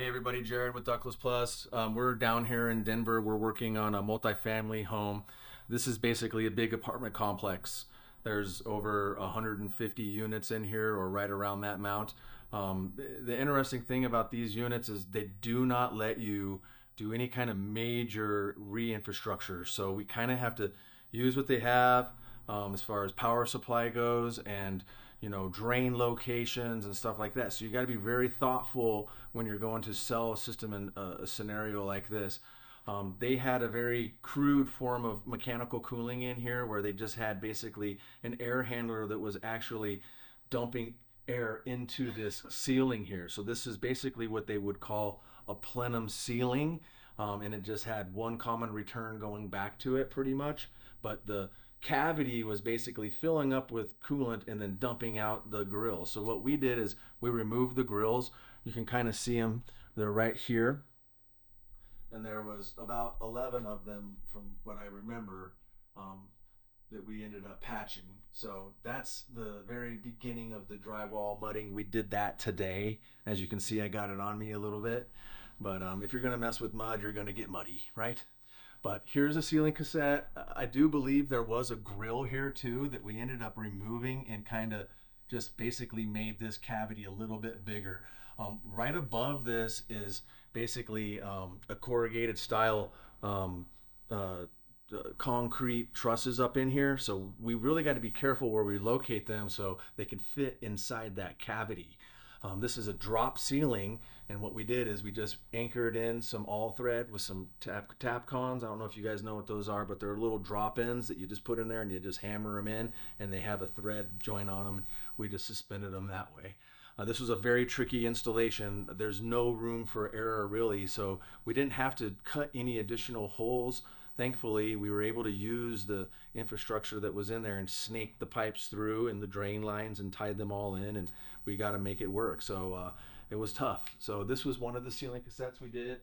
Hey everybody, Jared with Ductless Plus. We're down here in Denver. We're working on a multifamily home. This is basically a big apartment complex. There's over 150 units in here, or right around that amount. The interesting thing about these units is they do not let you do any kind of major re-infrastructure. So we kind of have to use what they have as far as power supply goes, and drain locations and stuff like that. So you got to be very thoughtful when you're going to sell a system in a scenario like this. They had a very crude form of mechanical cooling in here, where they just had basically an air handler that was actually dumping air into this ceiling here. So this is basically what they would call a plenum ceiling, and it just had one common return going back to it pretty much. But the cavity was basically filling up with coolant and then dumping out the grill. So what we did is we removed the grills. You can kind of see them. They're right here. And there was about 11 of them from what I remember, that we ended up patching. So that's the very beginning of the drywall mudding. We did that today. As you can see, I got it on me a little bit. But if you're going to mess with mud, you're going to get muddy, right? But here's a ceiling cassette. I do believe there was a grill here too that we ended up removing, and kind of just basically made this cavity a little bit bigger. Right above this is basically a corrugated style concrete trusses up in here. So we really got to be careful where we locate them so they can fit inside that cavity. This is a drop ceiling, and what we did is we just anchored in some all thread with some tap cons. I don't know if you guys know what those are, but they're little drop ins that you just put in there and you just hammer them in, and they have a thread joint on them, and we just suspended them that way. This was a very tricky installation. There's no room for error really, so we didn't have to cut any additional holes. Thankfully, we were able to use the infrastructure that was in there and snake the pipes through and the drain lines and tied them all in, and we got to make it work. So it was tough. So this was one of the ceiling cassettes we did.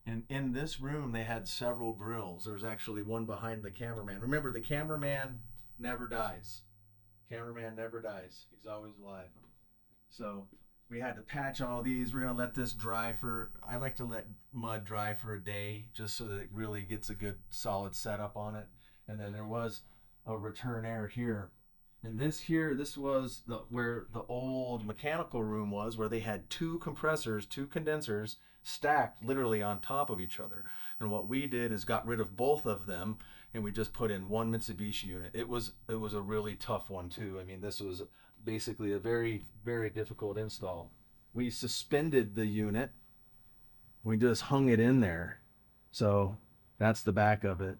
And in this room, they had several grills. There's actually one behind the cameraman. Remember, the cameraman never dies. Cameraman never dies. He's always alive. So we had to patch all these. We're gonna let this dry for, I like to let mud dry for a day just so that it really gets a good solid setup on it. And then there was a return air here. And this here, this was where the old mechanical room was, where they had two compressors, two condensers stacked literally on top of each other. And what we did is got rid of both of them, and we just put in one Mitsubishi unit. It was a really tough one too. I mean, this was basically a very, very difficult install. We suspended the unit. We just hung it in there. So that's the back of it.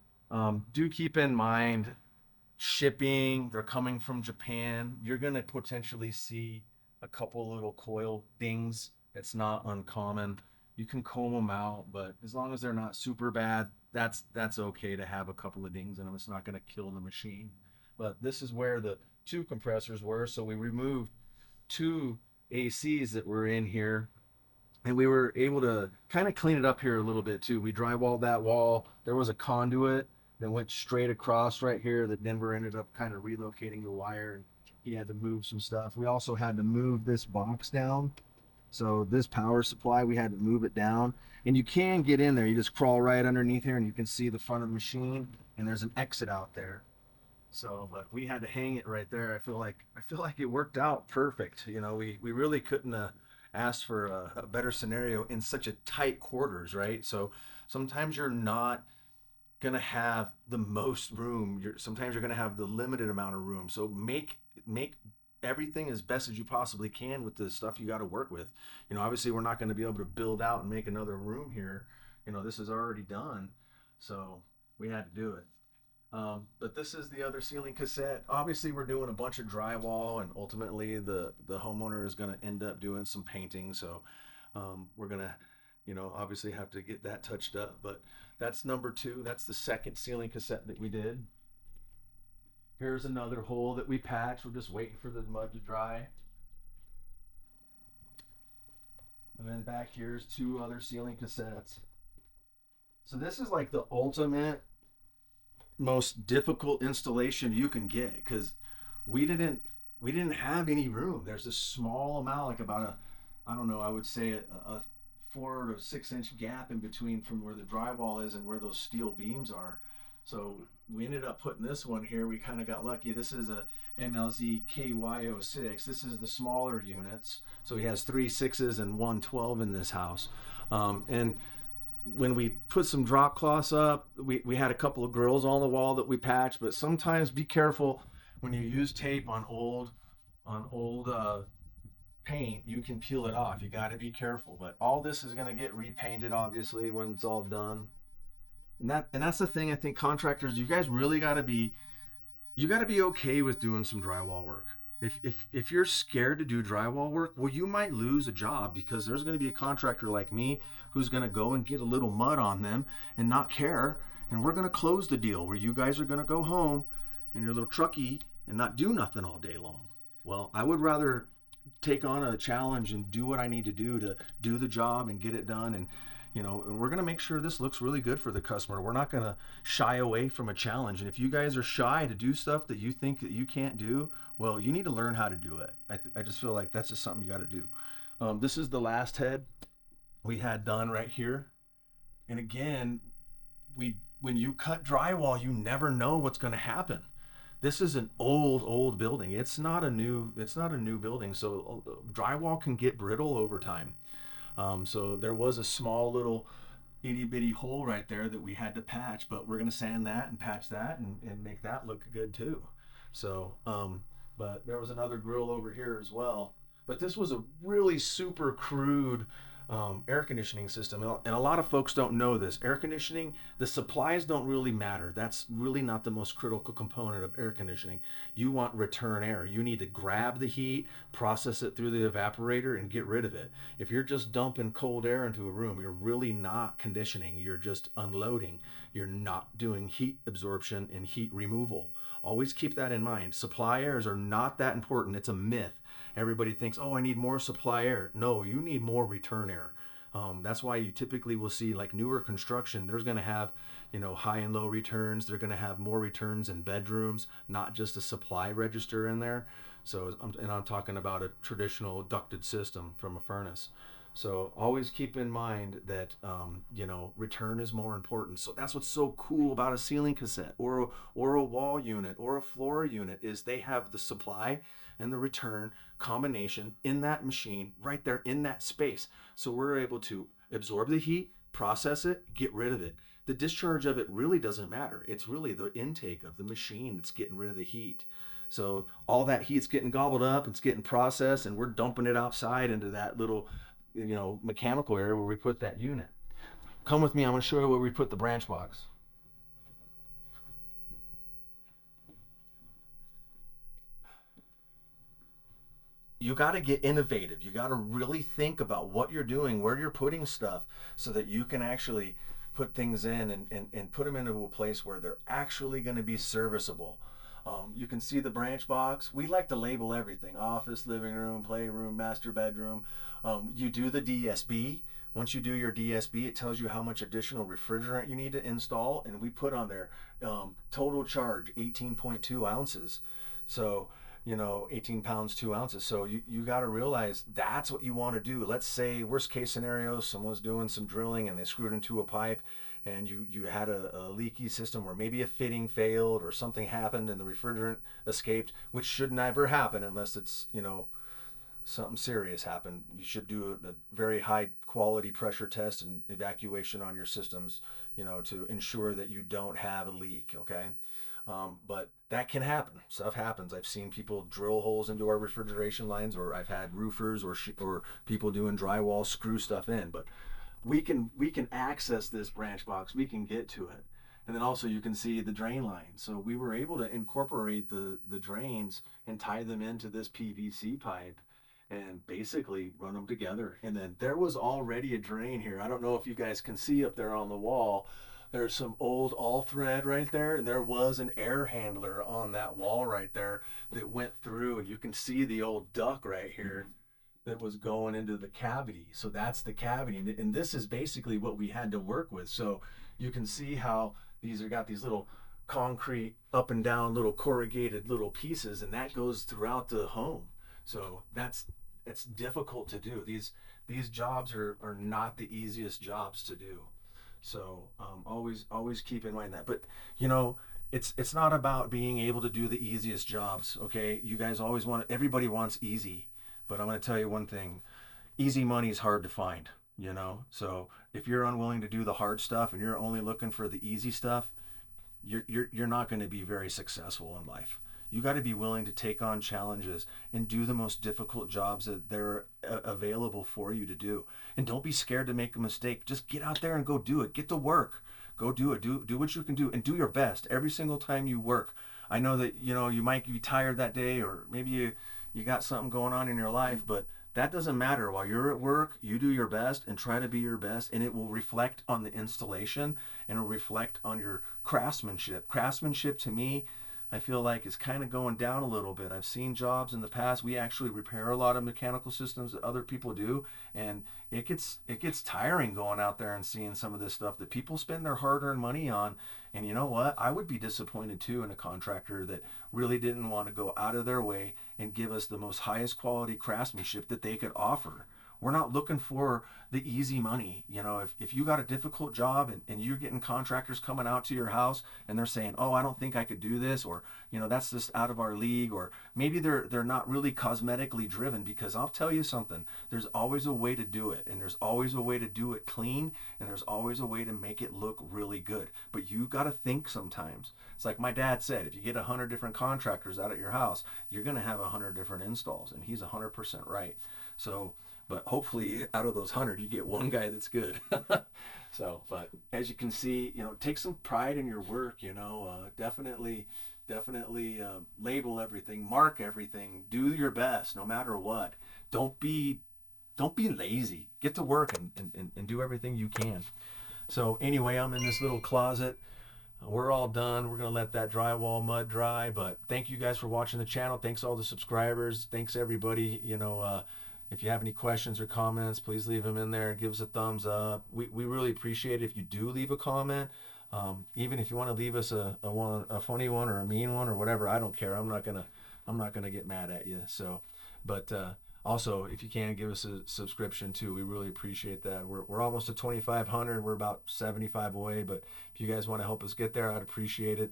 Do keep in mind, shipping, they're coming from Japan. You're going to potentially see a couple little coil dings. It's not uncommon. You can comb them out, but as long as they're not super bad, that's okay to have a couple of dings in them. It's not going to kill the machine. But this is where the two compressors were, so we removed two ACs that were in here, and we were able to kind of clean it up here a little bit too. We drywalled that wall. There was a conduit that went straight across right here that Denver ended up kind of relocating the wire, and he had to move some stuff. We also had to move this box down. So this power supply, we had to move it down, and you can get in there. You just crawl right underneath here and you can see the front of the machine, and there's an exit out there. So, but we had to hang it right there. I feel like it worked out perfect. We really couldn't ask for a better scenario in such a tight quarters, right? So sometimes you're not gonna have the most room. Sometimes you're gonna have the limited amount of room. So make everything as best as you possibly can with the stuff you got to work with. Obviously we're not going to be able to build out and make another room here. This is already done, so we had to do it. But this is the other ceiling cassette. Obviously we're doing a bunch of drywall, and ultimately the homeowner is going to end up doing some painting. So we're going to, obviously have to get that touched up. But that's number two. That's the second ceiling cassette that we did. Here's another hole that we patched. We're just waiting for the mud to dry. And then back here's two other ceiling cassettes. So this is like the ultimate, most difficult installation you can get, because we didn't have any room. There's a small amount, like about I don't know, I would say a 4 to 6 inch gap in between from where the drywall is and where those steel beams are. So we ended up putting this one here. We kind of got lucky. This is a MLZ KY06. This is the smaller units. So he has 3 6s and 1 12 in this house. And when we put some drop cloths up, we had a couple of grills on the wall that we patched, but sometimes be careful when you use tape on old paint, you can peel it off. You got to be careful, but all this is going to get repainted obviously when it's all done. And that's the thing. I think contractors, you guys really got to be okay with doing some drywall work. If you're scared to do drywall work, well, you might lose a job because there's going to be a contractor like me who's going to go and get a little mud on them and not care, and we're going to close the deal where you guys are going to go home in your little truckie and not do nothing all day long. Well, I would rather take on a challenge and do what I need to do the job and get it done. And and we're going to make sure this looks really good for the customer. We're not going to shy away from a challenge. And if you guys are shy to do stuff that you think that you can't do, well, you need to learn how to do it. I just feel like that's just something you got to do. This is the last head we had done right here. And again, when you cut drywall, you never know what's going to happen. This is an old building. It's not a new building. So drywall can get brittle over time. So there was a small little itty bitty hole right there that we had to patch, but we're going to sand that and patch that and make that look good too. So, but there was another grill over here as well, but this was a really super crude air conditioning system. And a lot of folks don't know this. Air conditioning, the supplies don't really matter. That's really not the most critical component of air conditioning. You want return air. You need to grab the heat, process it through the evaporator, and get rid of it. If you're just dumping cold air into a room, you're really not conditioning. You're just unloading. You're not doing heat absorption and heat removal. Always keep that in mind. Supply airs are not that important. It's a myth. Everybody thinks, oh, I need more supply air. No, you need more return air. That's why you typically will see, like, newer construction, there's going to have, high and low returns. They're going to have more returns in bedrooms, not just a supply register in there. So, I'm talking about a traditional ducted system from a furnace. So always keep in mind that, return is more important. So that's what's so cool about a ceiling cassette or a wall unit or a floor unit is they have the supply and the return combination in that machine right there in that space. So we're able to absorb the heat, process it, get rid of it. The discharge of it really doesn't matter. It's really the intake of the machine that's getting rid of the heat. So all that heat's getting gobbled up, it's getting processed, and we're dumping it outside into that little mechanical area where we put that unit. Come with me, I'm going to show you where we put the branch box. You got to get innovative. You got to really think about what you're doing, where you're putting stuff, so that you can actually put things in and put them into a place where they're actually going to be serviceable. You can see the branch box. We like to label everything: office, living room, playroom, master bedroom. You do the DSB. Once you do your DSB, it tells you how much additional refrigerant you need to install, and we put on there total charge 18.2 ounces. So 18 pounds 2 ounces. So you got to realize that's what you want to do. Let's say worst case scenario, someone's doing some drilling and they screwed into a pipe, and you had a leaky system, or maybe a fitting failed or something happened and the refrigerant escaped, which should never happen unless it's something serious happened. You should do a very high quality pressure test and evacuation on your systems, to ensure that you don't have a leak. Okay. But that can happen. Stuff happens. I've seen people drill holes into our refrigeration lines, or I've had roofers or people doing drywall screw stuff in. But we can access this branch box. We can get to it. And then also you can see the drain line. So we were able to incorporate the drains and tie them into this PVC pipe and basically run them together. And then there was already a drain here. I don't know if you guys can see up there on the wall. There's some old all thread right there, and there was an air handler on that wall right there that went through, and you can see the old duct right here that was going into the cavity. So that's the cavity, and this is basically what we had to work with. So you can see how these are got these little concrete up and down little corrugated little pieces, and that goes throughout the home. So that's it's difficult to do. These jobs are not the easiest jobs to do. So always keep in mind that. But you know, it's not about being able to do the easiest jobs. Okay, you guys always want, everybody wants easy, but I'm going to tell you one thing: easy money is hard to find. You know, so if you're unwilling to do the hard stuff and you're only looking for the easy stuff, you're not going to be very successful in life. You got to be willing to take on challenges and do the most difficult jobs that they're available for you to do. And don't be scared to make a mistake. Just get out there and go do it. Get to work. Go do it. Do what you can do and do your best every single time you work. I know that you might be tired that day, or maybe you got something going on in your life, but that doesn't matter. While you're at work, you do your best and try to be your best, and it will reflect on the installation and it will reflect on your craftsmanship. Craftsmanship to me, I feel like, is kind of going down a little bit. I've seen jobs in the past. We actually repair a lot of mechanical systems that other people do, and it gets tiring going out there and seeing some of this stuff that people spend their hard-earned money on. And you know what? I would be disappointed too in a contractor that really didn't want to go out of their way and give us the most highest quality craftsmanship that they could offer. We're not looking for the easy money. If you got a difficult job and you're getting contractors coming out to your house and they're saying, oh, I don't think I could do this, or that's just out of our league, or maybe they're not really cosmetically driven, because I'll tell you something: there's always a way to do it, and there's always a way to do it clean, and there's always a way to make it look really good. But you got to think sometimes. It's like my dad said: if you get 100 different contractors out at your house, you're going to have 100 different installs, and he's 100% right. So, but hopefully out of those 100 you get one guy that's good. So, but as you can see, take some pride in your work. Definitely label everything, mark everything, do your best no matter what. Don't be lazy. Get to work and do everything you can. So anyway, I'm in this little closet. We're all done. We're going to let that drywall mud dry. But thank you guys for watching the channel. Thanks all the subscribers. Thanks everybody. If you have any questions or comments, please leave them in there. Give us a thumbs up. We really appreciate it if you do leave a comment. Even if you want to leave us a funny one or a mean one or whatever, I don't care. I'm not gonna get mad at you. So, but also, if you can, give us a subscription too. We really appreciate that. We're almost at 2,500. We're about 75 away. But if you guys want to help us get there, I'd appreciate it.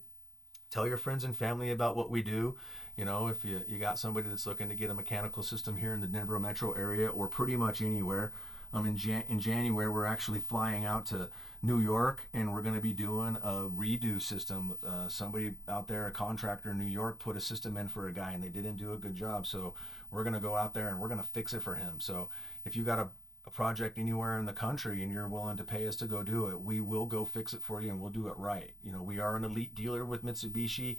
Tell your friends and family about what we do. If you got somebody that's looking to get a mechanical system here in the Denver metro area, or pretty much anywhere. In January, we're actually flying out to New York, and we're going to be doing a redo system. Somebody out there, a contractor in New York, put a system in for a guy, and they didn't do a good job. So we're going to go out there and we're going to fix it for him. So if you got a project anywhere in the country and you're willing to pay us to go do it, we will go fix it for you, and we'll do it right. We are an elite dealer with Mitsubishi.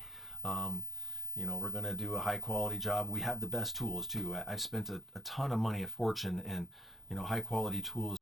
We're going to do a high quality job. We have the best tools too. I've spent a ton of money, a fortune, in high quality tools